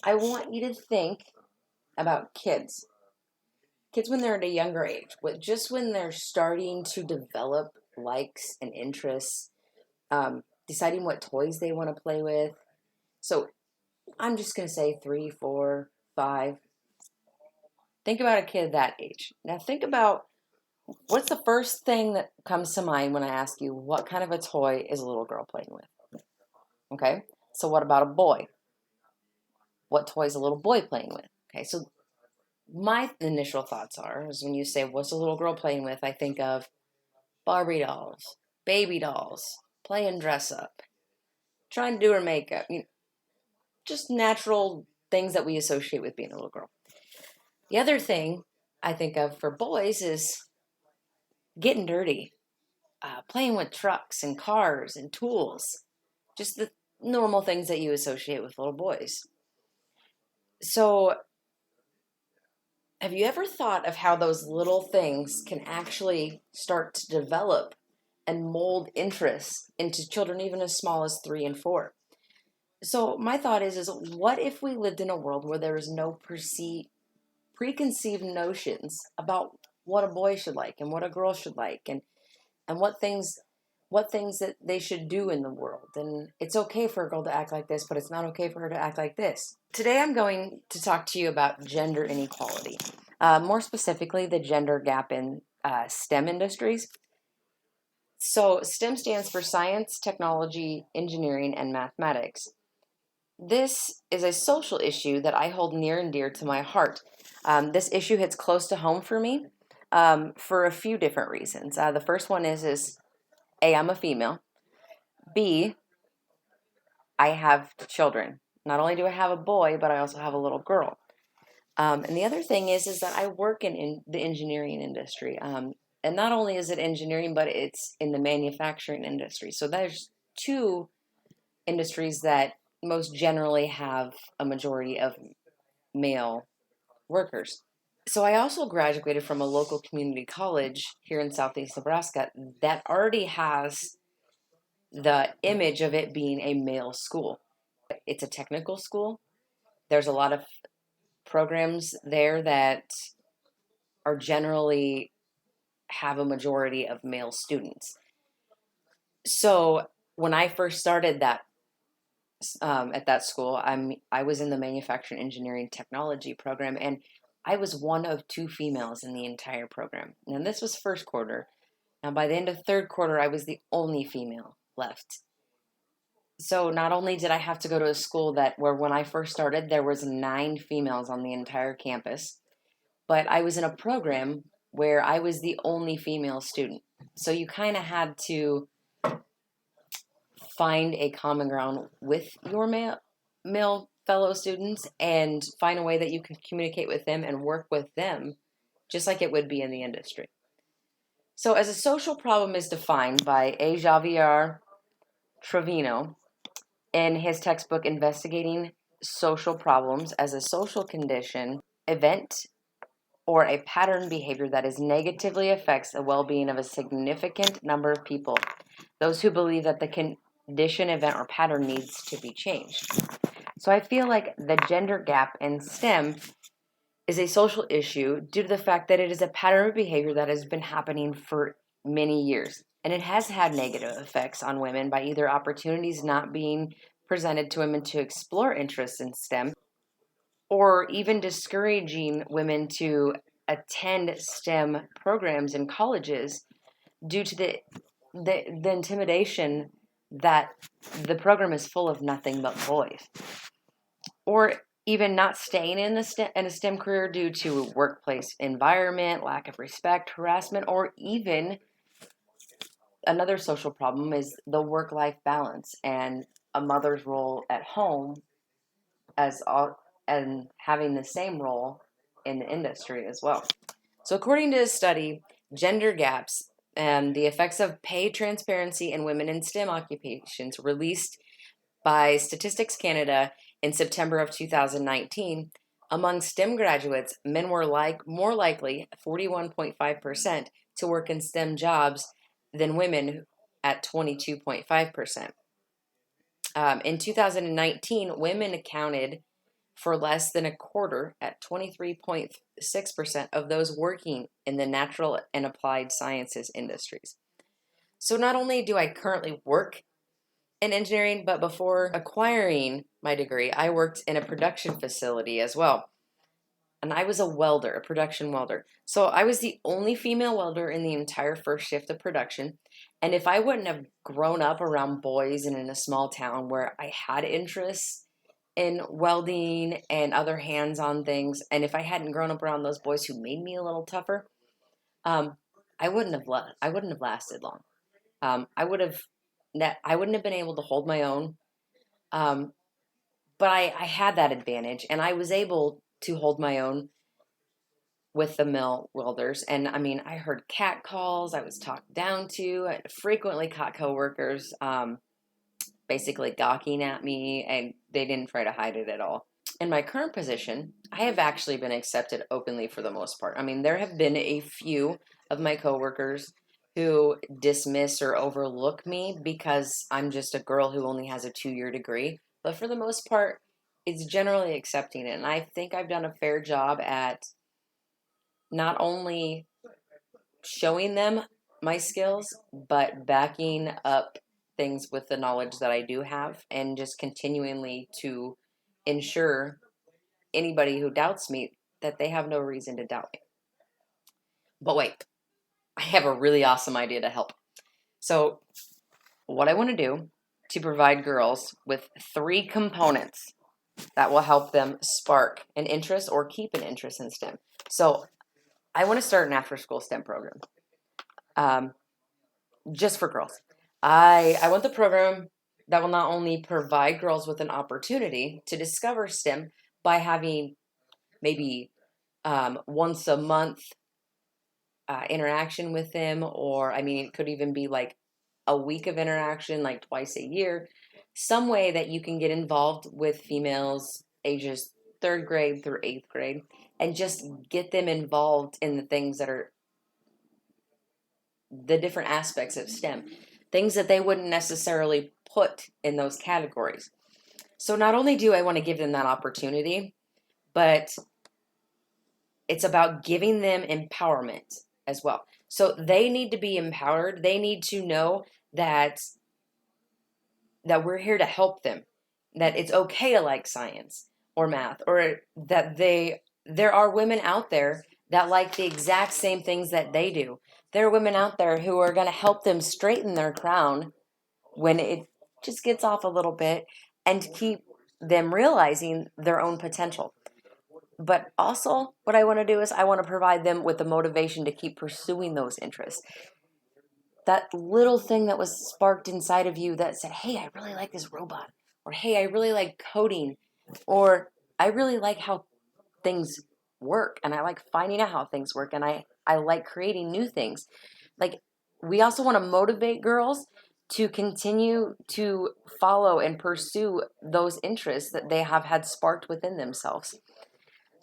I want you to think about kids. Kids when they're at a younger age, just when they're starting to develop likes and interests, deciding what toys they want to play with. So I'm just going to say 3, 4, 5. Think about a kid that age. Now think about what's the first thing that comes to mind when I ask you what kind of a toy is a little girl playing with? Okay. So what about a boy? What toy is a little boy playing with? Okay. So my initial thoughts are is when you say what's a little girl playing with, I think of Barbie dolls, baby dolls, playing dress up, trying to do her makeup, just natural things that we associate with being a little girl. The other thing I think of for boys is getting dirty, playing with trucks and cars and tools, just the normal things that you associate with little boys. So, have you ever thought of how those little things can actually start to develop and mold interests into children even as small as 3 and 4? So, my thought is what if we lived in a world where there was no preconceived notions about what a boy should like and what a girl should like and what things that they should do in the world. And it's okay for a girl to act like this, but it's not okay for her to act like this. Today I'm going to talk to you about gender inequality, more specifically the gender gap in STEM industries. So STEM stands for science, technology, engineering, and mathematics. This is a social issue that I hold near and dear to my heart. This issue hits close to home for me for a few different reasons. The first one is A, I'm a female. B, I have children. Not only do I have a boy, but I also have a little girl. And the other thing is that I work in the engineering industry. And not only is it engineering, but it's in the manufacturing industry. So there's two industries that most generally have a majority of male workers. So I also graduated from a local community college here in Southeast Nebraska that already has the image of it being a male school. It's a technical school. There's a lot of programs there that are generally have a majority of male students. So when I first started that at that school, I was in the manufacturing engineering technology program, and I was one of 2 females in the entire program. And this was first quarter. Now by the end of third quarter, I was the only female left. So not only did I have to go to a school that where when I first started there was 9 females on the entire campus, but I was in a program where I was the only female student. So you kind of had to find a common ground with your male fellow students and find a way that you can communicate with them and work with them just like it would be in the industry. So as a social problem is defined by A. Javier Trevino in his textbook Investigating Social Problems as a Social Condition, Event, or a pattern behavior that is negatively affects the well-being of a significant number of people, those who believe that the condition, event, or pattern needs to be changed. So I feel like the gender gap in STEM is a social issue due to the fact that it is a pattern of behavior that has been happening for many years. And it has had negative effects on women by either opportunities not being presented to women to explore interests in STEM, or even discouraging women to attend STEM programs in colleges due to the intimidation that the program is full of nothing but boys, or even not staying in a STEM career due to workplace environment, lack of respect, harassment, or even another social problem is the work-life balance and a mother's role at home as and having the same role in the industry as well. So according to a study, Gender Gaps and the Effects of Pay Transparency in Women in STEM Occupations, released by Statistics Canada in September of 2019, among STEM graduates, men were more likely, 41.5%, to work in STEM jobs than women at 22.5%. In 2019, women accounted for less than a quarter at 23.6% of those working in the natural and applied sciences industries. So not only do I currently work in engineering, but before acquiring my degree, I worked in a production facility as well. And I was a welder, a production welder. So I was the only female welder in the entire first shift of production. And if I wouldn't have grown up around boys and in a small town where I had interests in welding and other hands-on things, and if I hadn't grown up around those boys who made me a little tougher, um, I wouldn't have lasted long. I would have I wouldn't have been able to hold my own. Um, but I had that advantage, and I was able to hold my own with the mill welders. And I mean, I heard cat calls. I was talked down to. I frequently caught coworkers basically gawking at me, and they didn't try to hide it at all. In my current position, I have actually been accepted openly for the most part. I mean, there have been a few of my coworkers who dismiss or overlook me because I'm just a girl who only has a 2-year degree. But for the most part, it's generally accepting it. And I think I've done a fair job at not only showing them my skills, but backing up things with the knowledge that I do have and just continually to ensure anybody who doubts me that they have no reason to doubt me. But wait, I have a really awesome idea to help. So, what I want to do to provide girls with 3 components that will help them spark an interest or keep an interest in STEM. So, I want to start an after school STEM program just for girls. I want the program that will not only provide girls with an opportunity to discover STEM by having maybe once a month interaction with them, or I mean, it could even be like a week of interaction, like twice a year, some way that you can get involved with females ages 3rd grade through 8th grade and just get them involved in the things that are the different aspects of STEM, things that they wouldn't necessarily put in those categories. So not only do I want to give them that opportunity, but it's about giving them empowerment as well. So they need to be empowered. They need to know that we're here to help them, that it's okay to like science or math, or that there are women out there that like the exact same things that they do. There are women out there who are going to help them straighten their crown when it just gets off a little bit and keep them realizing their own potential. But also, what I want to do is I want to provide them with the motivation to keep pursuing those interests. That little thing that was sparked inside of you that said, hey, I really like this robot, or hey, I really like coding, or I really like how things work, and I like finding out how things work, and I like creating new things. Like, we also want to motivate girls to continue to follow and pursue those interests that they have had sparked within themselves.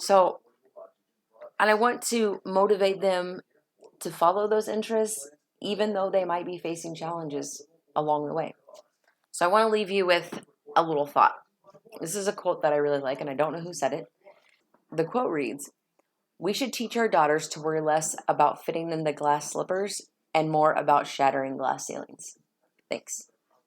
So, and I want to motivate them to follow those interests, even though they might be facing challenges along the way. So I want to leave you with a little thought. This is a quote that I really like, and I don't know who said it. The quote reads, "We should teach our daughters to worry less about fitting in the glass slippers and more about shattering glass ceilings." Thanks.